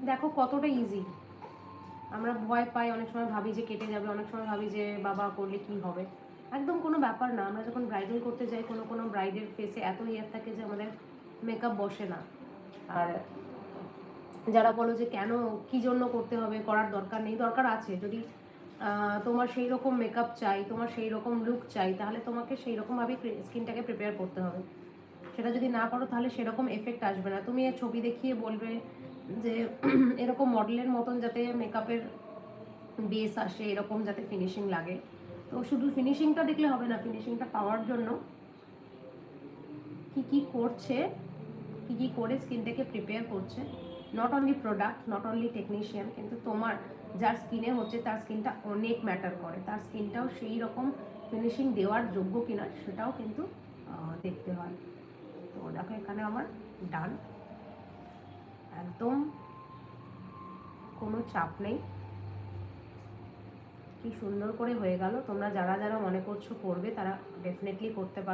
দেখো কতটা ইজি। আমরা ভয় পাই, অনেক সময় ভাবি যে কেটে যাবে, অনেক সময় ভাবি যে বাবা করলে কি হবে। একদম কোনো ব্যাপার না। আমরা যখন ব্রাইডাল করতে যাই, কোনো কোনো ব্রাইডের ফেসে এত হেয়ার থাকে যে আমাদের মেকআপ বসে না। আর যারা বলো যে কেন, কি জন্য করতে হবে, করার দরকার নেই, দরকার আছে। যদি তোমার সেই রকম মেকআপ চাই, তোমার সেই রকম লুক চাই, তাহলে তোমাকে সেই রকমভাবে স্কিনটাকে প্রিপেয়ার করতে হবে। সেটা যদি না করো তাহলে সেরকম এফেক্ট আসবে না। তুমি ছবি দেখিয়ে বলবে যে এরকম মডেলের মতন যাতে মেকআপের বেস আসে, এরকম যাতে ফিনিশিং লাগে। তো শুধু ফিনিশিংটা দেখলে হবে না, ফিনিশিংটা পাওয়ার জন্য কি কি করছে, কি কি করে স্কিনটাকে প্রিপেয়ার করছে, not only product, not only technician, কিন্তু তোমার যার স্কিনে হচ্ছে তার স্কিনটা অনেক ম্যাটার করে। তার স্কিনটাও সেই রকম ফিনিশিং দেওয়ার যোগ্য কিনা সেটাও কিন্তু দেখতে হয়। তো দেখো এখানে আমার ডান, একদম কোনো চাপ নেই, কি সুন্দর করে হয়ে গেল। তোমরা যারা যারা মনে করছো করবে তারা ডেফিনেটলি করতে পারো।